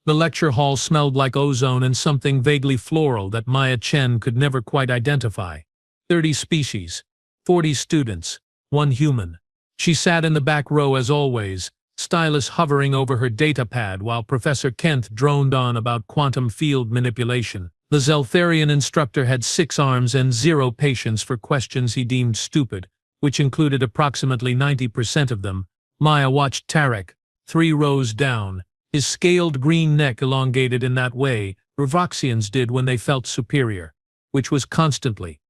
The lecture hall smelled like ozone and something vaguely floral that Maya Chen could never quite identify. 30 species, 40 students, 1 human. She sat in the back row as always, stylus hovering over her datapad while Professor Kent droned on about quantum field manipulation. The Zeltharian instructor had 6 arms and 0 patience for questions he deemed stupid, which included approximately 90% of them. Maya watched Tarek, 3 rows down, his scaled green neck elongated in that way Ravaxians did when they felt superior, which was constantly.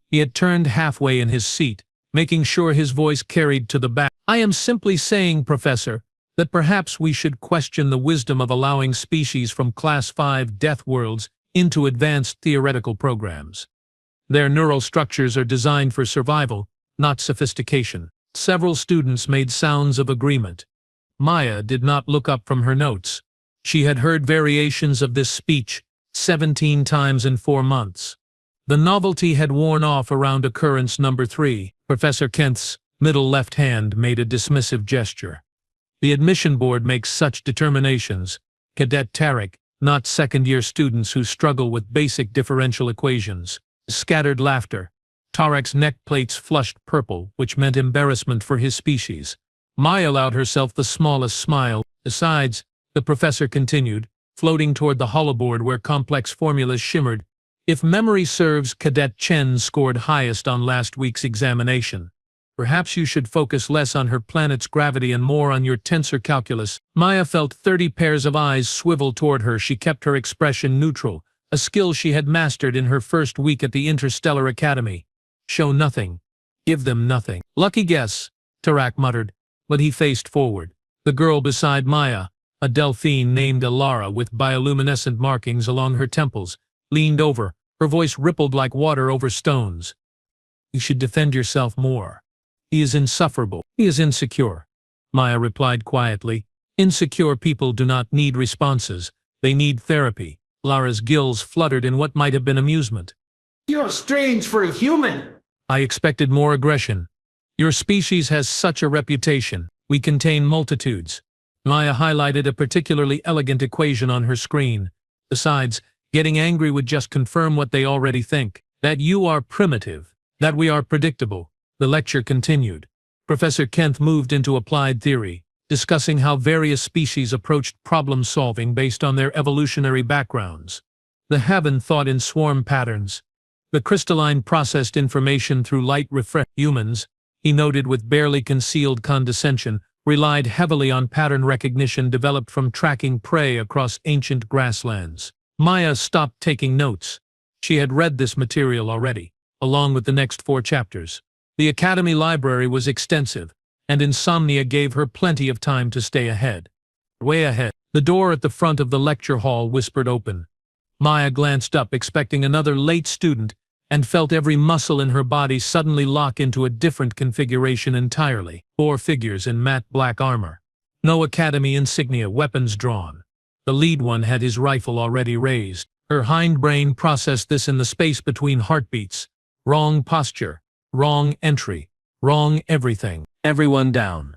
He had turned halfway in his seat, making sure his voice carried to the back. I am simply saying, Professor, that perhaps we should question the wisdom of allowing species from Class 5 death worlds into advanced theoretical programs. Their neural structures are designed for survival, not sophistication. Several students made sounds of agreement. Maya did not look up from her notes. She had heard variations of this speech 17 times in 4 months. The novelty had worn off around occurrence number 3. Professor Kent's middle left hand made a dismissive gesture. The admission board makes such determinations. Cadet Tarek, not second-year students who struggle with basic differential equations. Scattered laughter. Tarek's neck plates flushed purple, which meant embarrassment for his species. Maya allowed herself the smallest smile. Besides, the professor continued, floating toward the holoboard where complex formulas shimmered. If memory serves, Cadet Chen scored highest on last week's examination. Perhaps you should focus less on her planet's gravity and more on your tensor calculus. Maya felt 30 pairs of eyes swivel toward her. She kept her expression neutral, a skill she had mastered in her first week at the Interstellar Academy. Show nothing. Give them nothing. Lucky guess, Tarak muttered, but he faced forward. The girl beside Maya, a Delphine named Alara with bioluminescent markings along her temples, leaned over, her voice rippled like water over stones. You should defend yourself more. He is insufferable. He is insecure. Maya replied quietly. Insecure people do not need responses. They need therapy. Lara's gills fluttered in what might have been amusement. You're strange for a human. I expected more aggression. Your species has such a reputation. We contain multitudes. Maya highlighted a particularly elegant equation on her screen. Besides, getting angry would just confirm what they already think. That you are primitive. That we are predictable. The lecture continued. Professor Kent moved into applied theory, discussing how various species approached problem-solving based on their evolutionary backgrounds. The Haven thought in swarm patterns. The crystalline processed information through light refresh. Humans, he noted with barely concealed condescension, relied heavily on pattern recognition developed from tracking prey across ancient grasslands. Maya stopped taking notes. She had read this material already, along with the next 4 chapters. The Academy library was extensive, and insomnia gave her plenty of time to stay ahead. Way ahead. The door at the front of the lecture hall whispered open. Maya glanced up, expecting another late student, and felt every muscle in her body suddenly lock into a different configuration entirely. 4 figures in matte black armor. No Academy insignia, weapons drawn. The lead one had his rifle already raised. Her hindbrain processed this in the space between heartbeats. Wrong posture. Wrong entry. Wrong everything. Everyone down.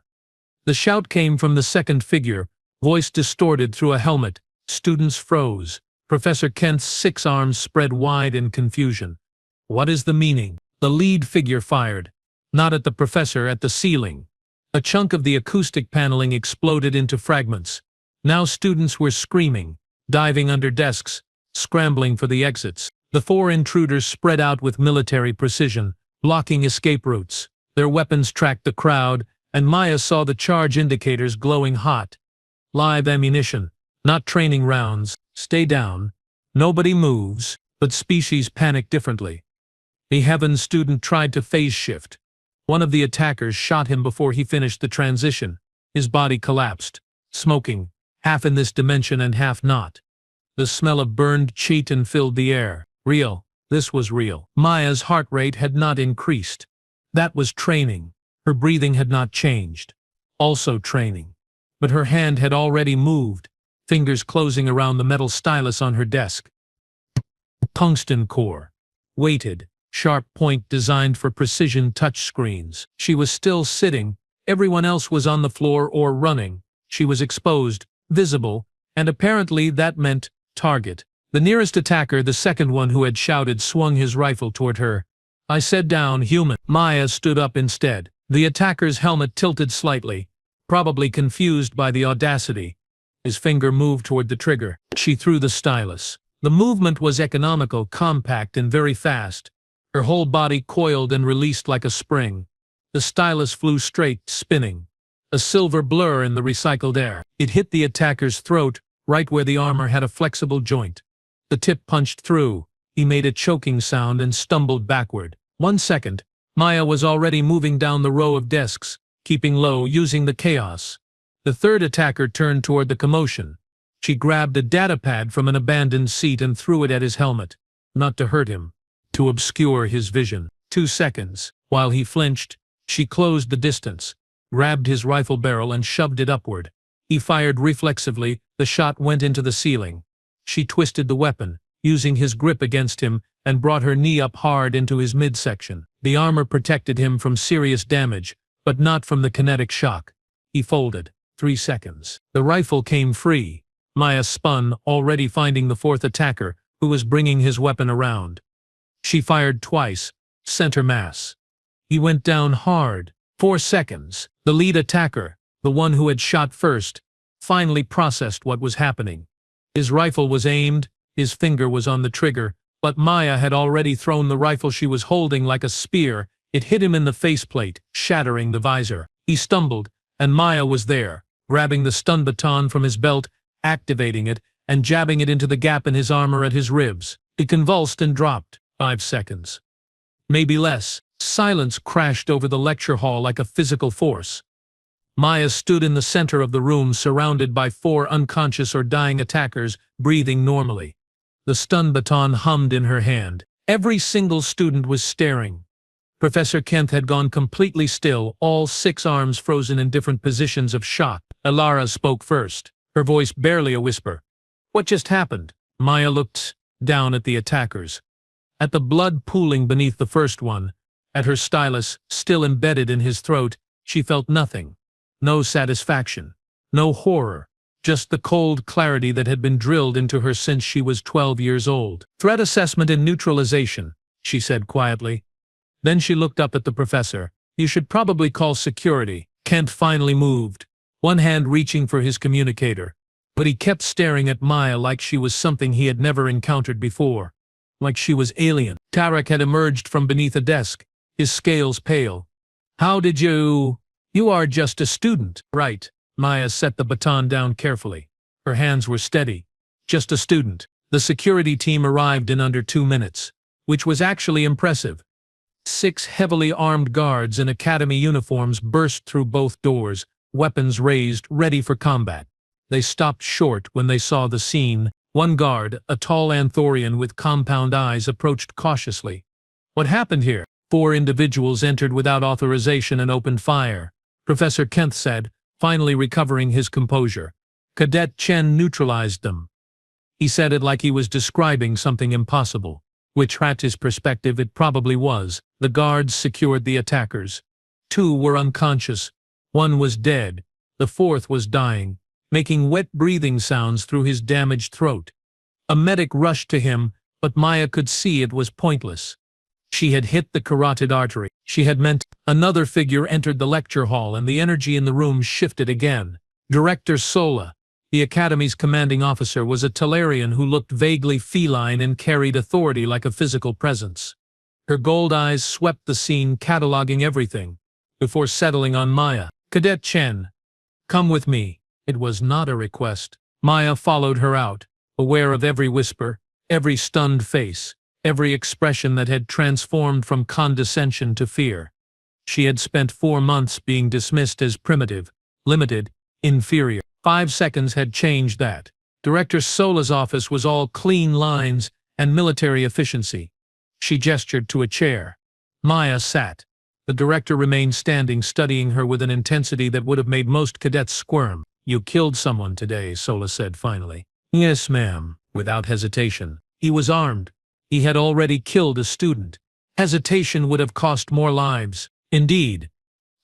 The shout came from the second figure, voice distorted through a helmet. Students froze. Professor Kent's 6 arms spread wide in confusion. What is the meaning? The lead figure fired. Not at the professor, at the ceiling. A chunk of the acoustic paneling exploded into fragments. Now students were screaming, diving under desks, scrambling for the exits. The 4 intruders spread out with military precision, blocking escape routes. Their weapons tracked the crowd, and Maya saw the charge indicators glowing hot. Live ammunition, not training rounds. Stay down. Nobody moves, but species panic differently. The Heaven student tried to phase shift. One of the attackers shot him before he finished the transition. His body collapsed, smoking, half in this dimension and half not. The smell of burned chitin filled the air. Real. This was real. Maya's heart rate had not increased. That was training. Her breathing had not changed. Also training. But her hand had already moved, fingers closing around the metal stylus on her desk. Tungsten core. Weighted, sharp point designed for precision touchscreens. She was still sitting. Everyone else was on the floor or running. She was exposed, visible, And apparently that meant target. The nearest attacker, the second one who had shouted, swung his rifle toward her. I said, "Down, human." Maya stood up instead. The attacker's helmet tilted slightly, probably confused by the audacity. His finger moved toward the trigger. She threw the stylus. The movement was economical, compact, and very fast. Her whole body coiled and released like a spring. The stylus flew straight, spinning, a silver blur in the recycled air. It hit the attacker's throat, right where the armor had a flexible joint. The tip punched through. He made a choking sound and stumbled backward. 1 second, Maya was already moving down the row of desks, keeping low, using the chaos. The third attacker turned toward the commotion. She grabbed a datapad from an abandoned seat and threw it at his helmet, not to hurt him, to obscure his vision. 2 seconds. While he flinched, she closed the distance, grabbed his rifle barrel and shoved it upward. He fired reflexively. The shot went into the ceiling. She twisted the weapon, using his grip against him, and brought her knee up hard into his midsection. The armor protected him from serious damage, but not from the kinetic shock. He folded. 3 seconds. The rifle came free. Maya spun, already finding the fourth attacker, who was bringing his weapon around. She fired twice, center mass. He went down hard. 4 seconds. The lead attacker, the one who had shot first, finally processed what was happening. His rifle was aimed, his finger was on the trigger, but Maya had already thrown the rifle she was holding like a spear. It hit him in the faceplate, shattering the visor. He stumbled, and Maya was there, grabbing the stun baton from his belt, activating it, and jabbing it into the gap in his armor at his ribs. He convulsed and dropped. 5 seconds. Maybe less. Silence crashed over the lecture hall like a physical force. Maya stood in the center of the room, surrounded by 4 unconscious or dying attackers, breathing normally. The stun baton hummed in her hand. Every single student was staring. Professor Kent had gone completely still, all 6 arms frozen in different positions of shock. Alara spoke first, her voice barely a whisper. "What just happened?" Maya looked down at the attackers, at the blood pooling beneath the first one, at her stylus still embedded in his throat. She felt nothing. No satisfaction, no horror, just the cold clarity that had been drilled into her since she was 12 years old. "Threat assessment and neutralization," she said quietly. Then she looked up at the professor. "You should probably call security." Kent finally moved, one hand reaching for his communicator, but he kept staring at Maya like she was something he had never encountered before, like she was alien. Tarek had emerged from beneath a desk, his scales pale. "How did you... You are just a student, right?" Maya set the baton down carefully. Her hands were steady. "Just a student." The security team arrived in under 2 minutes, which was actually impressive. 6 heavily armed guards in academy uniforms burst through both doors, weapons raised, ready for combat. They stopped short when they saw the scene. One guard, a tall Anthorian with compound eyes, approached cautiously. "What happened here?" 4 individuals entered without authorization and opened fire. Professor Kent said, finally recovering his composure. "Cadet Chen neutralized them." He said it like he was describing something impossible, which, at his perspective, it probably was. The guards secured the attackers. 2 were unconscious. 1 was dead. The 4th was dying, making wet breathing sounds through his damaged throat. A medic rushed to him, but Maya could see it was pointless. She had hit the carotid artery. She had meant. Another figure entered the lecture hall, and the energy in the room shifted again. Director Sola, the Academy's commanding officer, was a Talarian who looked vaguely feline and carried authority like a physical presence. Her gold eyes swept the scene, cataloging everything, before settling on Maya. "Cadet Chen, come with me." It was not a request. Maya followed her out, aware of every whisper, every stunned face, every expression that had transformed from condescension to fear. She had spent 4 months being dismissed as primitive, limited, inferior. 5 seconds had changed that. Director Sola's office was all clean lines and military efficiency. She gestured to a chair. Maya sat. The director remained standing, studying her with an intensity that would have made most cadets squirm. "You killed someone today," Sola said finally. "Yes, ma'am," without hesitation. He was armed. He had already killed a student. Hesitation would have cost more lives. Indeed.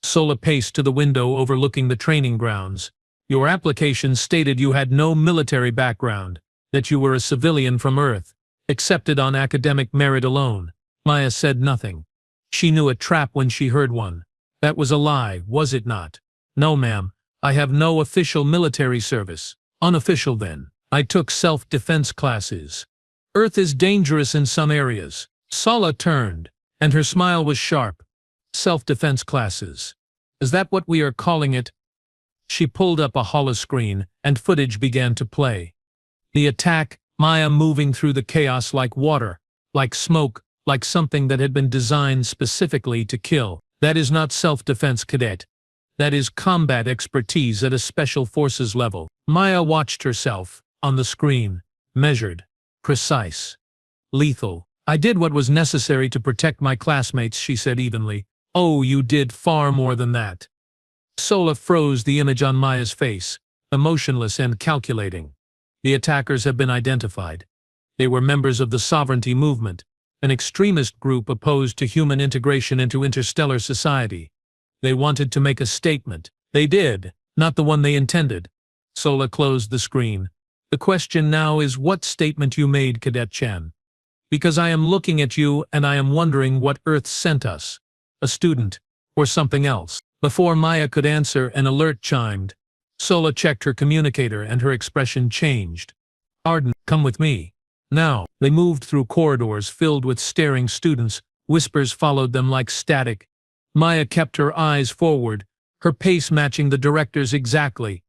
Sola paced to the window overlooking the training grounds. Your application stated you had no military background, that you were a civilian from Earth, accepted on academic merit alone. Maya said nothing. She knew a trap when she heard one. That was a lie, was it not? No, ma'am. I have no official military service. Unofficial then. I took self-defense classes. Earth is dangerous in some areas. Sala turned, and her smile was sharp. Self-defense classes. Is that what we are calling it? She pulled up a holoscreen, and footage began to play. The attack, Maya moving through the chaos like water, like smoke, like something that had been designed specifically to kill. That is not self-defense, cadet. That is combat expertise at a special forces level. Maya watched herself, on the screen, measured, precise, lethal. I did what was necessary to protect my classmates, she said evenly. Oh, you did far more than that. Sola froze the image on Maya's face, emotionless and calculating. The attackers have been identified. They were members of the Sovereignty Movement, an extremist group opposed to human integration into interstellar society. They wanted to make a statement. They did, not the one they intended. Sola closed the screen. The question now is what statement you made, Cadet Chen. Because I am looking at you and I am wondering what Earth sent us. A student, or something else. Before Maya could answer, an alert chimed. Sola checked her communicator and her expression changed. Arden, come with me. Now. They moved through corridors filled with staring students. Whispers followed them like static. Maya kept her eyes forward, her pace matching the director's exactly.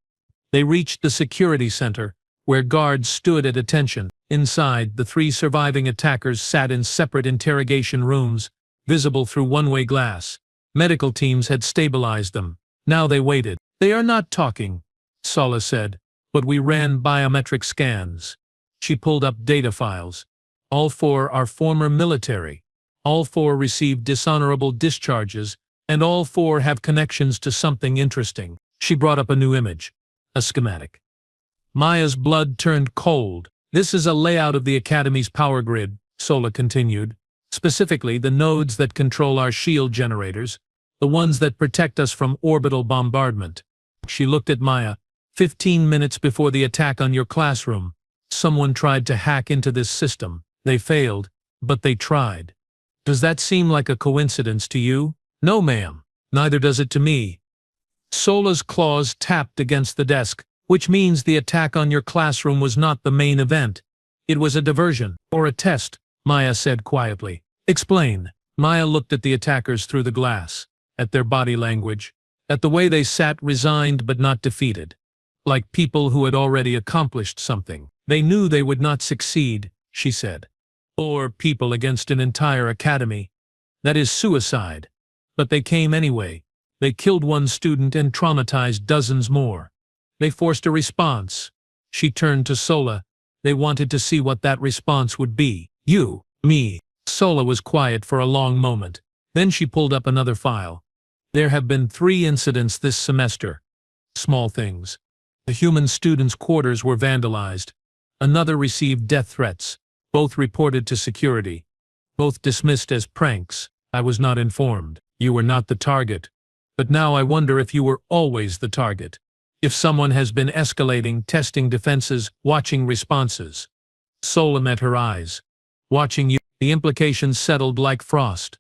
They reached the security center, where guards stood at attention. Inside, the 3 surviving attackers sat in separate interrogation rooms, visible through one-way glass. Medical teams had stabilized them. Now they waited. They are not talking, Sola said, but we ran biometric scans. She pulled up data files. All 4 are former military. All 4 received dishonorable discharges, and all 4 have connections to something interesting. She brought up a new image, a schematic. Maya's blood turned cold. This is a layout of the Academy's power grid, Sola continued. Specifically, the nodes that control our shield generators, the ones that protect us from orbital bombardment. She looked at Maya. 15 minutes before the attack on your classroom, someone tried to hack into this system. They failed, but they tried. Does that seem like a coincidence to you? No, ma'am. Neither does it to me. Sola's claws tapped against the desk, which means the attack on your classroom was not the main event. It was a diversion, or a test, Maya said quietly. Explain. Maya looked at the attackers through the glass, at their body language, at the way they sat resigned but not defeated. Like people who had already accomplished something. They knew they would not succeed, she said. Or people against an entire academy. That is suicide. But they came anyway. They killed 1 student and traumatized dozens more. They forced a response. She turned to Sola. They wanted to see what that response would be. You, me. Sola was quiet for a long moment. Then she pulled up another file. There have been 3 incidents this semester. Small things. The human students' quarters were vandalized. Another received death threats. Both reported to security. Both dismissed as pranks. I was not informed. You were not the target. But now I wonder if you were always the target. If someone has been escalating, testing defenses, watching responses. Sola met her eyes. Watching you, the implications settled like frost.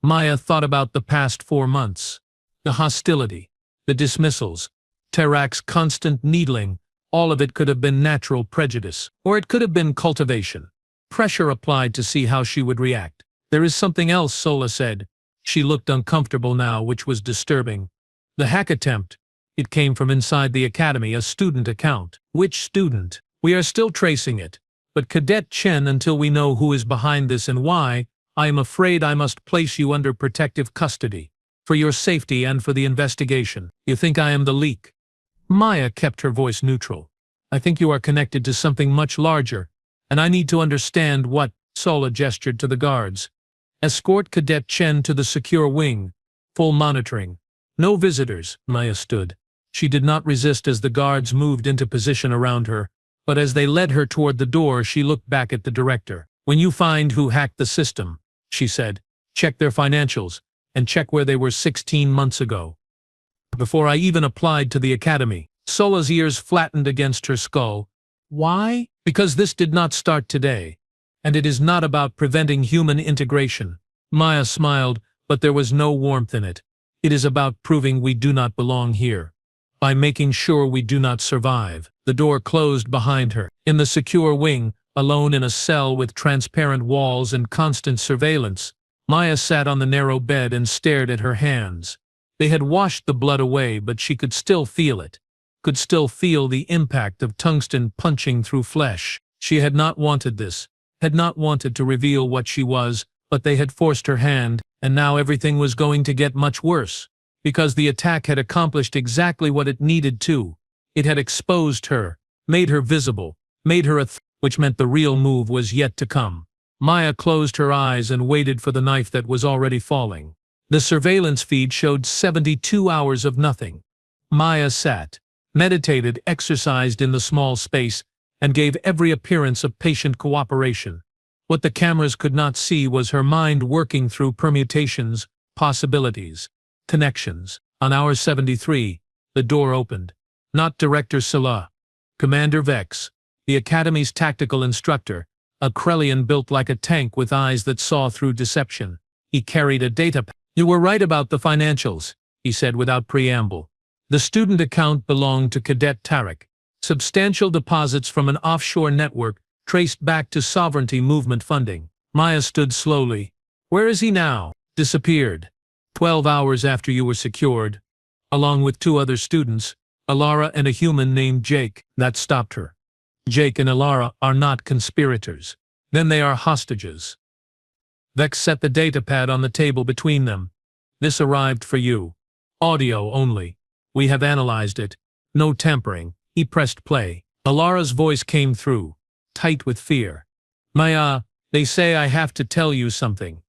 Maya thought about the past 4 months. The hostility, the dismissals, Tarak's constant needling, all of it could have been natural prejudice, or it could have been cultivation. Pressure applied to see how she would react. There is something else, Sola said. She looked uncomfortable now, which was disturbing. The hack attempt. It came from inside the academy, a student account. Which student? We are still tracing it. But Cadet Chen, until we know who is behind this and why, I am afraid I must place you under protective custody. For your safety and for the investigation. You think I am the leak? Maya kept her voice neutral. I think you are connected to something much larger, and I need to understand what. Sola gestured to the guards. Escort Cadet Chen to the secure wing. Full monitoring. No visitors. Maya stood. She did not resist as the guards moved into position around her, but as they led her toward the door, she looked back at the director. When you find who hacked the system, she said, check their financials, and check where they were 16 months ago. Before I even applied to the academy. Sola's ears flattened against her skull. Why? Because this did not start today. And it is not about preventing human integration. Maya smiled, but there was no warmth in it. It is about proving we do not belong here. By making sure we do not survive. The door closed behind her. In the secure wing, alone in a cell with transparent walls and constant surveillance, Maya sat on the narrow bed and stared at her hands. They had washed the blood away, but she could still feel it. Could still feel the impact of tungsten punching through flesh. She had not wanted this, had not wanted to reveal what she was, but they had forced her hand, and now everything was going to get much worse. Because the attack had accomplished exactly what it needed to. It had exposed her, made her visible, made her a threat, which meant the real move was yet to come. Maya closed her eyes and waited for the knife that was already falling. The surveillance feed showed 72 hours of nothing. Maya sat, meditated, exercised in the small space, and gave every appearance of patient cooperation. What the cameras could not see was her mind working through permutations, possibilities, connections. On hour 73, the door opened. Not Director Scylla. Commander Vex, the Academy's tactical instructor, a Krellian built like a tank with eyes that saw through deception. He carried a data pad. You were right about the financials, he said without preamble. The student account belonged to Cadet Tarek. Substantial deposits from an offshore network traced back to sovereignty movement funding. Maya stood slowly. Where is he now? Disappeared. 12 hours after you were secured, along with 2 other students, Alara and a human named Jake. That stopped her. Jake and Alara are not conspirators. Then they are hostages. Vex set the datapad on the table between them. This arrived for you. Audio only. We have analyzed it. No tampering. He pressed play. Alara's voice came through, tight with fear. Maya, they say I have to tell you something.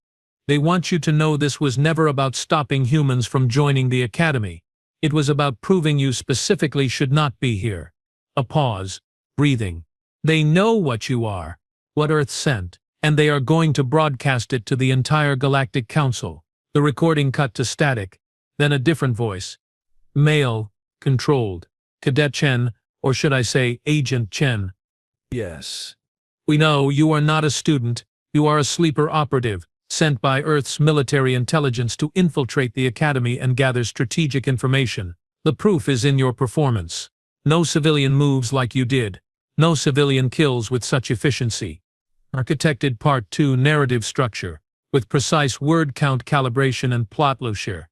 They want you to know this was never about stopping humans from joining the Academy. It was about proving you specifically should not be here. A pause. Breathing. They know what you are, what Earth sent, and they are going to broadcast it to the entire Galactic Council. The recording cut to static, then a different voice. Male, controlled. Cadet Chen, or should I say Agent Chen. Yes. We know you are not a student, you are a sleeper operative, sent by Earth's military intelligence to infiltrate the Academy and gather strategic information. The proof is in your performance. No civilian moves like you did. No civilian kills with such efficiency. Architected Part 2 narrative structure, with precise word count calibration and plot logic.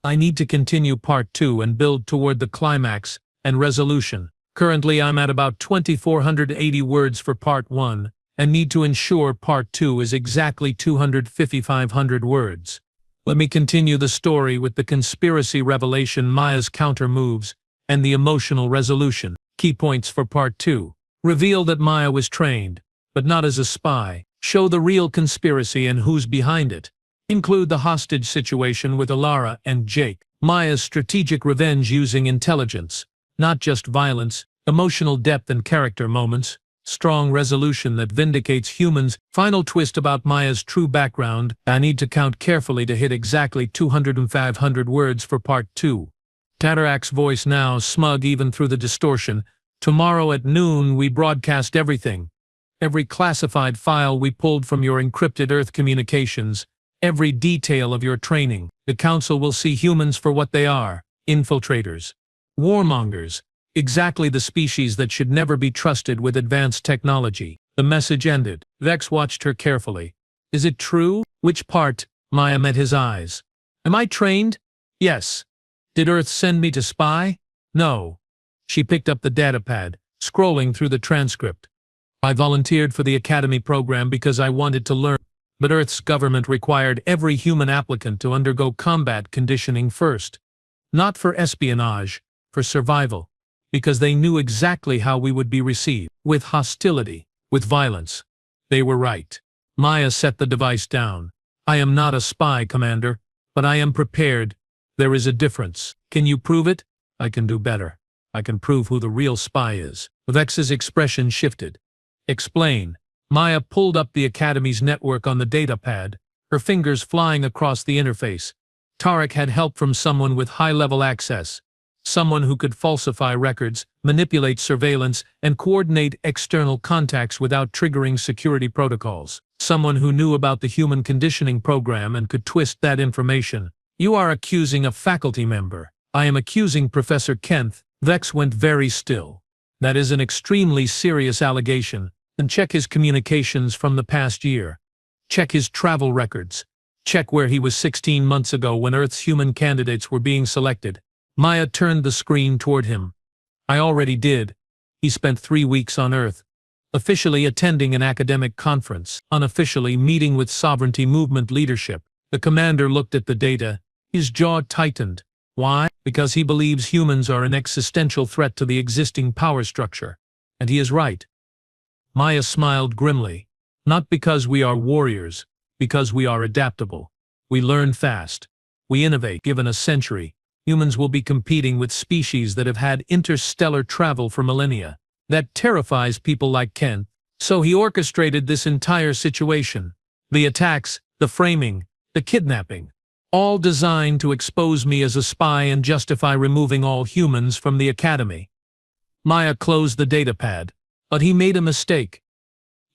I need to continue Part 2 and build toward the climax and resolution. Currently I'm at about 2,480 words for Part 1, and need to ensure Part 2 is exactly 2,500 words. Let me continue the story with the conspiracy revelation, Maya's counter moves, and the emotional resolution. Key points for Part 2. Reveal that Maya was trained, but not as a spy. Show the real conspiracy and who's behind it. Include the hostage situation with Alara and Jake. Maya's strategic revenge using intelligence, not just violence, emotional depth and character moments. Strong resolution that vindicates humans. Final twist about Maya's true background. I need to count carefully to hit exactly 2,500 words for Part 2. Tatarak's voice now, smug even through the distortion. Tomorrow at noon we broadcast everything. Every classified file we pulled from your encrypted Earth communications. Every detail of your training. The Council will see humans for what they are. Infiltrators. Warmongers. Exactly the species that should never be trusted with advanced technology. The message ended. Vex watched her carefully. Is it true? Which part? Maya met his eyes. Am I trained? Yes. Did Earth send me to spy? No. She picked up the datapad, scrolling through the transcript. I volunteered for the Academy program because I wanted to learn, but Earth's government required every human applicant to undergo combat conditioning first. Not for espionage, for survival. Because they knew exactly how we would be received. With hostility, with violence. They were right. Maya set the device down. I am not a spy, Commander, but I am prepared. There is a difference. Can you prove it? I can do better. I can prove who the real spy is. Vex's expression shifted. Explain. Maya pulled up the Academy's network on the datapad, her fingers flying across the interface. Tarek had help from someone with high-level access. Someone who could falsify records, manipulate surveillance, and coordinate external contacts without triggering security protocols. Someone who knew about the human conditioning program and could twist that information. You are accusing a faculty member. I am accusing Professor Kent. Vex went very still. That is an extremely serious allegation. And check his communications from the past year. Check his travel records. Check where he was 16 months ago when Earth's human candidates were being selected. Maya turned the screen toward him. I already did. He spent 3 weeks on Earth, officially attending an academic conference, unofficially meeting with sovereignty movement leadership. The commander looked at the data. His jaw tightened. Why? Because he believes humans are an existential threat to the existing power structure. And he is right. Maya smiled grimly. Not because we are warriors, because we are adaptable. We learn fast. We innovate. Given a century, humans will be competing with species that have had interstellar travel for millennia. That terrifies people like Kent. So he orchestrated this entire situation. The attacks, the framing, the kidnapping. All designed to expose me as a spy and justify removing all humans from the academy. Maya closed the datapad, but he made a mistake.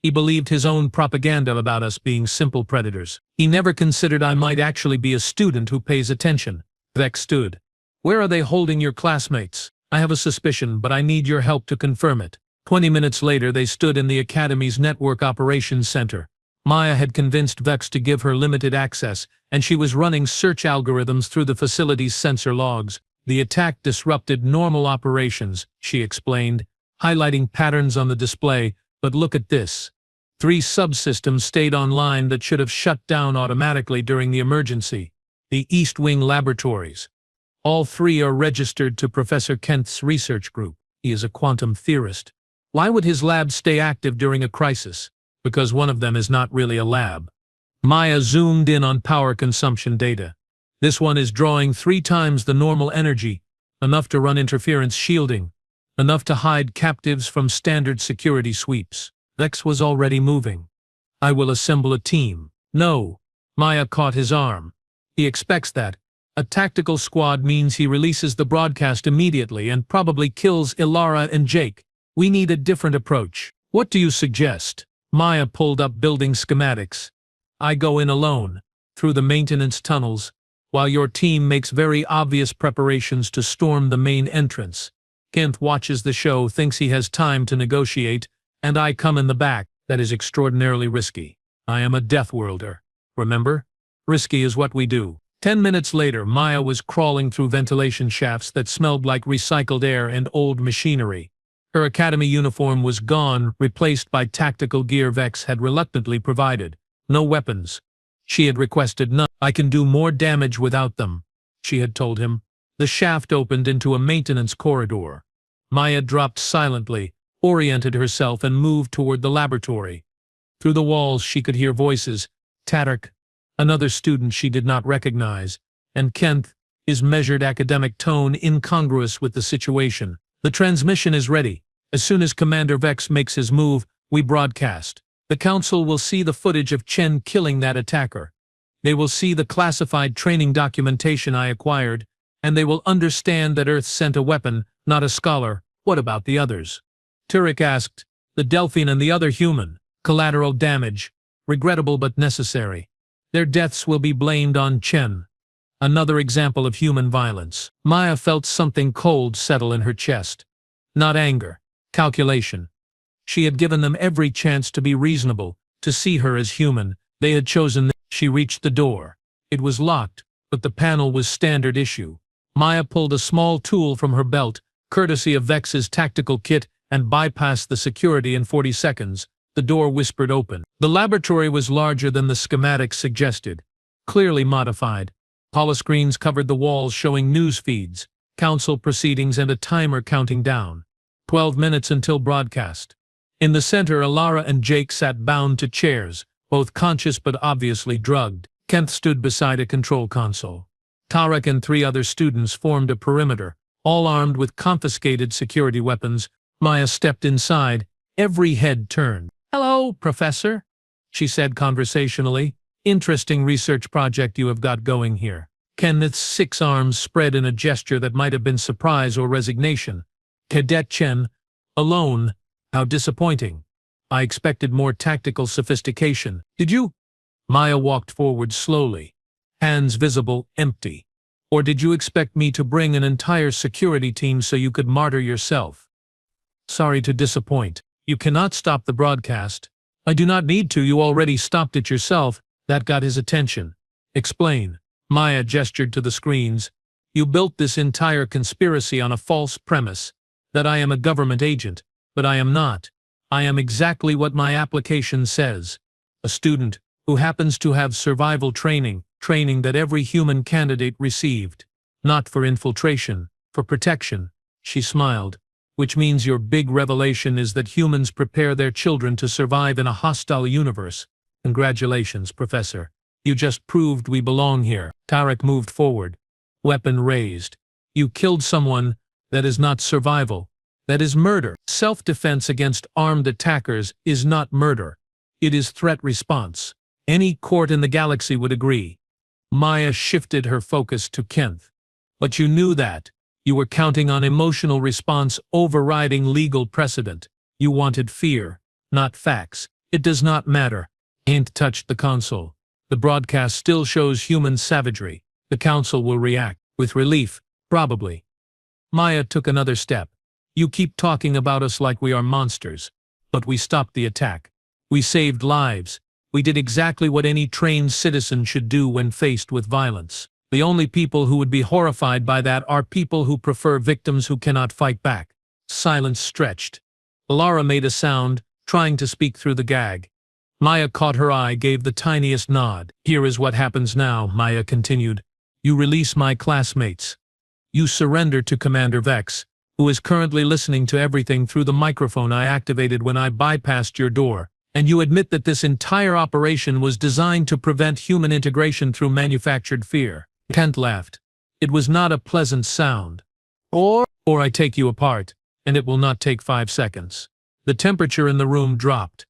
He believed his own propaganda about us being simple predators. He never considered I might actually be a student who pays attention. Vex stood. Where are they holding your classmates? I have a suspicion, but I need your help to confirm it. 20 minutes later, they stood in the Academy's Network Operations Center. Maya had convinced Vex to give her limited access, and she was running search algorithms through the facility's sensor logs. The attack disrupted normal operations, she explained, highlighting patterns on the display. But look at this. 3 subsystems stayed online that should have shut down automatically during the emergency. The East Wing laboratories. All 3 are registered to Professor Kent's research group. He is a quantum theorist. Why would his lab stay active during a crisis? Because one of them is not really a lab. Maya zoomed in on power consumption data. This one is drawing 3 times the normal energy, enough to run interference shielding, enough to hide captives from standard security sweeps. Vex was already moving. I will assemble a team. No. Maya caught his arm. He expects that. A tactical squad means he releases the broadcast immediately and probably kills Ilara and Jake. We need a different approach. What do you suggest? Maya pulled up building schematics. I go in alone, through the maintenance tunnels, while your team makes very obvious preparations to storm the main entrance. Kent watches the show, thinks he has time to negotiate, and I come in the back. That is extraordinarily risky. I am a death worlder. Remember? Risky is what we do. 10 minutes later, Maya was crawling through ventilation shafts that smelled like recycled air and old machinery. Her academy uniform was gone, replaced by tactical gear Vex had reluctantly provided. No weapons. She had requested none. I can do more damage without them, she had told him. The shaft opened into a maintenance corridor. Maya dropped silently, oriented herself, and moved toward the laboratory. Through the walls she could hear voices. Tatark, another student she did not recognize, and Kent, his measured academic tone incongruous with the situation. The transmission is ready. As soon as Commander Vex makes his move, we broadcast. The Council will see the footage of Chen killing that attacker. They will see the classified training documentation I acquired, and they will understand that Earth sent a weapon, not a scholar. What about the others? Turek asked. The Delphine and the other human. Collateral damage. Regrettable but necessary. Their deaths will be blamed on Chen. Another example of human violence. Maya felt something cold settle in her chest. Not anger. Calculation. She had given them every chance to be reasonable, to see her as human. They had chosen. She reached the door. It was locked, but the panel was standard issue. Maya pulled a small tool from her belt, courtesy of Vex's tactical kit, and bypassed the security in 40 seconds. The door whispered open. The laboratory was larger than the schematics suggested. Clearly modified. Holoscreens covered the walls showing news feeds, council proceedings, and a timer counting down. 12 minutes until broadcast. In the center, Ilara and Jake sat bound to chairs, both conscious but obviously drugged. Kent stood beside a control console. Tarek and 3 other students formed a perimeter, all armed with confiscated security weapons. Maya stepped inside. Every head turned. "Hello, Professor," she said conversationally. "Interesting research project you have got going here." Kenneth's 6 arms spread in a gesture that might have been surprise or resignation. Cadet Chen, alone, how disappointing. I expected more tactical sophistication. Did you? Maya walked forward slowly, hands visible, empty. Or did you expect me to bring an entire security team so you could martyr yourself? Sorry to disappoint. You cannot stop the broadcast. I do not need to, you already stopped it yourself. That got his attention. Explain. Maya gestured to the screens. You built this entire conspiracy on a false premise, that I am a government agent, but I am not. I am exactly what my application says. A student who happens to have survival training that every human candidate received. Not for infiltration, for protection. She smiled. Which means your big revelation is that humans prepare their children to survive in a hostile universe. Congratulations, Professor. You just proved we belong here. Tarek moved forward, weapon raised. You killed someone. That is not survival. That is murder. Self-defense against armed attackers is not murder. It is threat response. Any court in the galaxy would agree. Maya shifted her focus to Kenneth. But you knew that. You were counting on emotional response overriding legal precedent. You wanted fear, not facts. It does not matter. Kenneth touched the console. The broadcast still shows human savagery. The council will react. With relief, probably. Maya took another step. You keep talking about us like we are monsters. But we stopped the attack. We saved lives. We did exactly what any trained citizen should do when faced with violence. The only people who would be horrified by that are people who prefer victims who cannot fight back. Silence stretched. Lara made a sound, trying to speak through the gag. Maya caught her eye, gave the tiniest nod. Here is what happens now, Maya continued. You release my classmates. You surrender to Commander Vex, who is currently listening to everything through the microphone I activated when I bypassed your door, and you admit that this entire operation was designed to prevent human integration through manufactured fear. Kent laughed. It was not a pleasant sound. Or I take you apart, and it will not take 5 seconds. The temperature in the room dropped.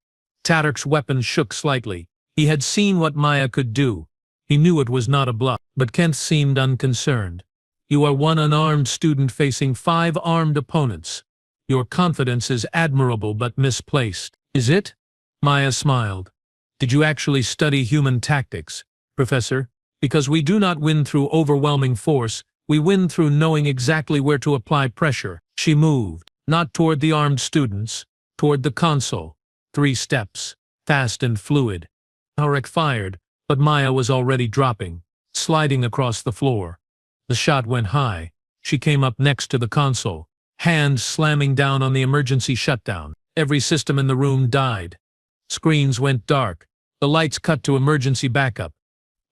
Tarek's weapon shook slightly. He had seen what Maya could do. He knew it was not a bluff, but Kent seemed unconcerned. You are one unarmed student facing 5 armed opponents. Your confidence is admirable but misplaced. Is it? Maya smiled. Did you actually study human tactics, Professor? Because we do not win through overwhelming force, we win through knowing exactly where to apply pressure. She moved, not toward the armed students, toward the console. 3 steps, fast and fluid. Tarek fired, but Maya was already dropping, sliding across the floor. The shot went high. She came up next to the console, hand slamming down on the emergency shutdown. Every system in the room died. Screens went dark. The lights cut to emergency backup.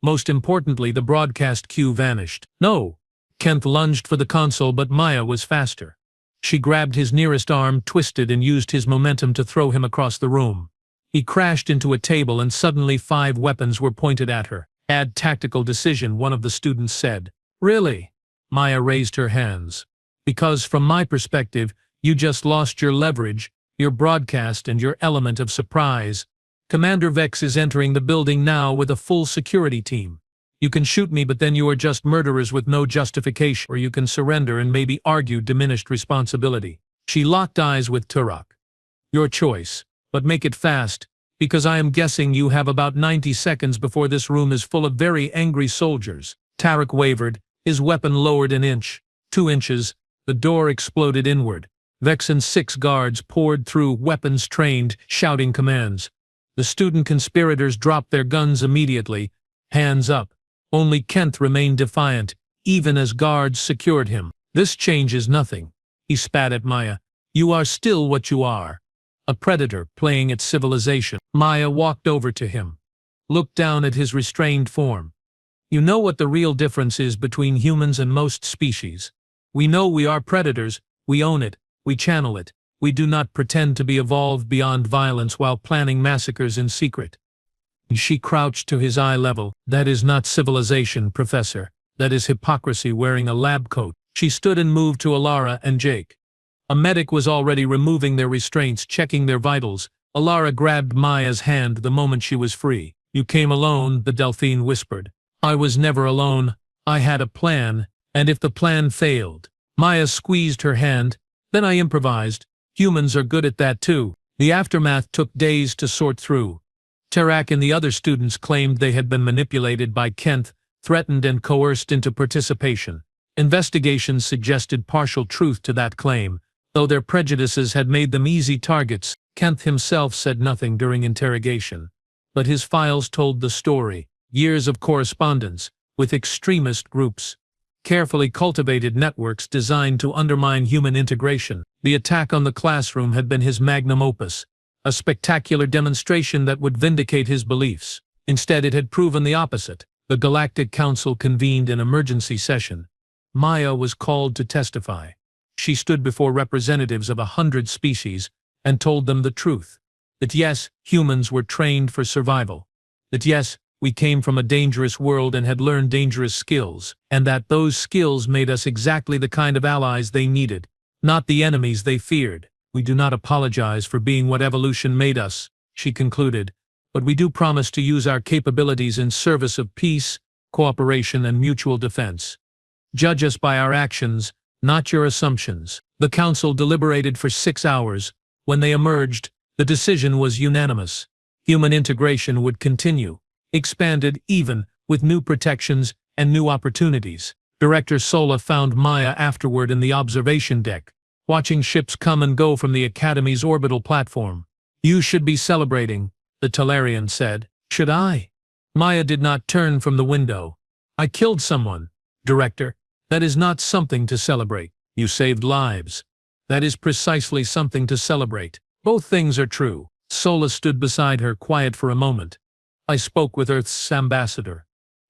Most importantly, the broadcast cue vanished. No! Kent lunged for the console, but Maya was faster. She grabbed his nearest arm, twisted, and used his momentum to throw him across the room. He crashed into a table, and suddenly 5 weapons were pointed at her. Bad tactical decision, one of the students said. Really? Maya raised her hands. Because from my perspective, you just lost your leverage, your broadcast, and your element of surprise. Commander Vex is entering the building now with a full security team. You can shoot me, but then you are just murderers with no justification, or you can surrender and maybe argue diminished responsibility. She locked eyes with Turok. Your choice, but make it fast, because I am guessing you have about 90 seconds before this room is full of very angry soldiers. Tarek wavered, his weapon lowered an inch, 2 inches, the door exploded inward. Vex and 6 guards poured through, weapons trained, shouting commands. The student conspirators dropped their guns immediately, hands up. Only Kent remained defiant, even as guards secured him. This changes nothing. He spat at Maya. You are still what you are. A predator playing at civilization. Maya walked over to him, looked down at his restrained form. You know what the real difference is between humans and most species. We know we are predators, we own it, we channel it. We do not pretend to be evolved beyond violence while planning massacres in secret. She crouched to his eye level. That is not civilization, Professor. That is hypocrisy wearing a lab coat. She stood and moved to Alara and Jake. A medic was already removing their restraints, checking their vitals. Alara grabbed Maya's hand the moment she was free. You came alone, the Delphine whispered. I was never alone. I had a plan, and if the plan failed, Maya squeezed her hand, then I improvised. Humans are good at that too. The aftermath took days to sort through. Tarak and the other students claimed they had been manipulated by Kent, threatened and coerced into participation. Investigations suggested partial truth to that claim, though their prejudices had made them easy targets. Kent himself said nothing during interrogation, but his files told the story. Years of correspondence with extremist groups, carefully cultivated networks designed to undermine human integration. The attack on the classroom had been his magnum opus, a spectacular demonstration that would vindicate his beliefs. Instead, it had proven the opposite. The Galactic Council convened an emergency session. Maya was called to testify. She stood before representatives of 100 species and told them the truth. That yes, humans were trained for survival. That yes, we came from a dangerous world and had learned dangerous skills, and that those skills made us exactly the kind of allies they needed, not the enemies they feared. We do not apologize for being what evolution made us, she concluded, but we do promise to use our capabilities in service of peace, cooperation, and mutual defense. Judge us by our actions, not your assumptions. The council deliberated for 6 hours. When they emerged, the decision was unanimous. Human integration would continue, expanded even with new protections and new opportunities. Director Sola found Maya afterward in the observation deck, watching ships come and go from the Academy's orbital platform. You should be celebrating, the Talarian said. Should I? Maya did not turn from the window. I killed someone, Director. That is not something to celebrate. You saved lives. That is precisely something to celebrate. Both things are true. Sola stood beside her, quiet for a moment. I spoke with Earth's ambassador.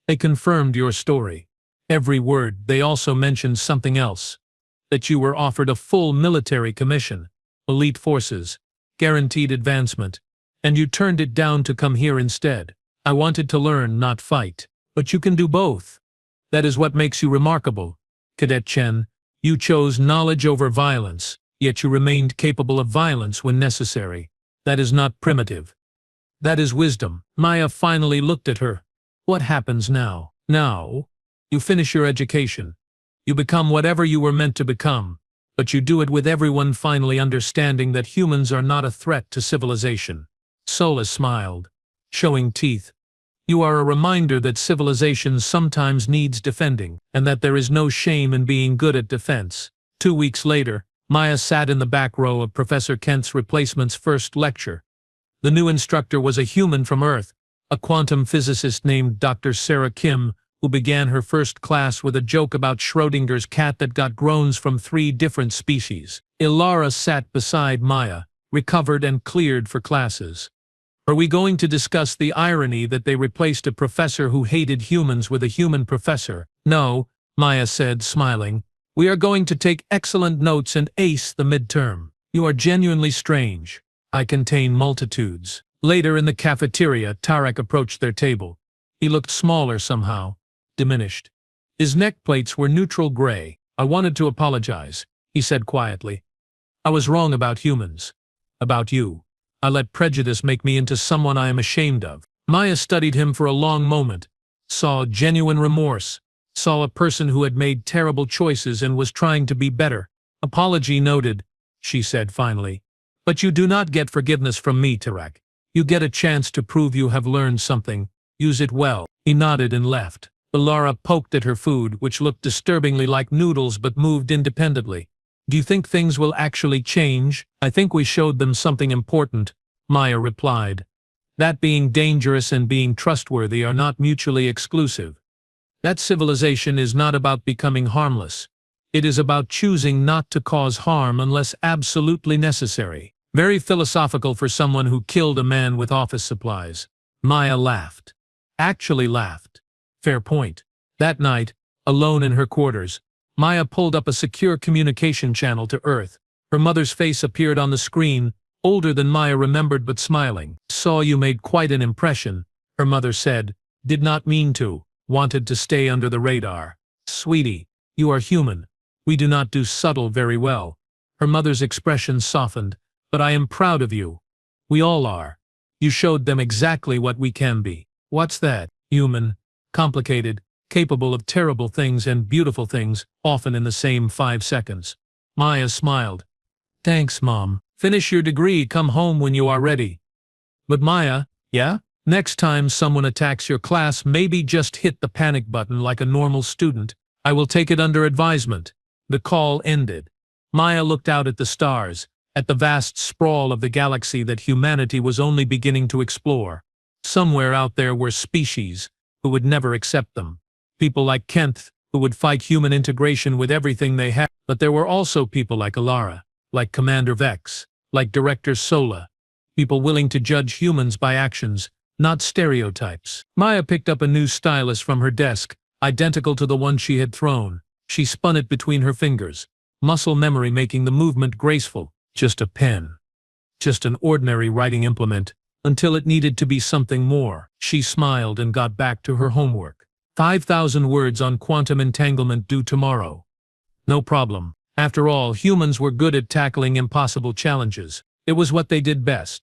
They confirmed your story. Every word. They also mentioned something else. That you were offered a full military commission, elite forces, guaranteed advancement, and you turned it down to come here instead. I wanted to learn, not fight. But you can do both. That is what makes you remarkable, Cadet Chen. You chose knowledge over violence, yet you remained capable of violence when necessary. That is not primitive. That is wisdom. Maya finally looked at her. What happens now? Now, you finish your education. You become whatever you were meant to become, but you do it with everyone finally understanding that humans are not a threat to civilization. Sola smiled, showing teeth. You are a reminder that civilization sometimes needs defending, and that there is no shame in being good at defense. 2 weeks later, Maya sat in the back row of Professor Kent's replacement's first lecture. The new instructor was a human from Earth, a quantum physicist named Dr. Sarah Kim, who began her first class with a joke about Schrodinger's cat that got groans from 3 different species. Ilara sat beside Maya, recovered and cleared for classes. Are we going to discuss the irony that they replaced a professor who hated humans with a human professor? No, Maya said, smiling. We are going to take excellent notes and ace the midterm. You are genuinely strange. I contain multitudes. Later in the cafeteria, Tarak approached their table. He looked smaller somehow, diminished. His neck plates were neutral gray. I wanted to apologize, he said quietly. I was wrong about humans. About you. I let prejudice make me into someone I am ashamed of. Maya studied him for a long moment, saw genuine remorse, saw a person who had made terrible choices and was trying to be better. Apology noted, she said finally. But you do not get forgiveness from me, Tarak. You get a chance to prove you have learned something. Use it well. He nodded and left. Ilara poked at her food, which looked disturbingly like noodles but moved independently. Do you think things will actually change? I think we showed them something important, Maya replied. That being dangerous and being trustworthy are not mutually exclusive. That civilization is not about becoming harmless. It is about choosing not to cause harm unless absolutely necessary. Very philosophical for someone who killed a man with office supplies. Maya laughed. Actually laughed. Fair point. That night, alone in her quarters, Maya pulled up a secure communication channel to Earth. Her mother's face appeared on the screen, older than Maya remembered but smiling. Saw you made quite an impression, her mother said. Did not mean to. Wanted to stay under the radar. Sweetie, you are human. We do not do subtle very well. Her mother's expression softened. But I am proud of you. We all are. You showed them exactly what we can be. What's that? Human. Complicated. capable of terrible things and beautiful things, often in the same 5 seconds. Maya smiled. Thanks, Mom. Finish your degree, come home when you are ready. But Maya, yeah? Next time someone attacks your class, maybe just hit the panic button like a normal student. I will take it under advisement. The call ended. Maya looked out at the stars, at the vast sprawl of the galaxy that humanity was only beginning to explore. Somewhere out there were species who would never accept them. People like Kent, who would fight human integration with everything they had. But there were also people like Alara, like Commander Vex, like Director Sola. People willing to judge humans by actions, not stereotypes. Maya picked up a new stylus from her desk, identical to the one she had thrown. She spun it between her fingers, muscle memory making the movement graceful. Just a pen. Just an ordinary writing implement, until it needed to be something more. She smiled and got back to her homework. 5,000 words on quantum entanglement due tomorrow. No problem. After all, humans were good at tackling impossible challenges. It was what they did best.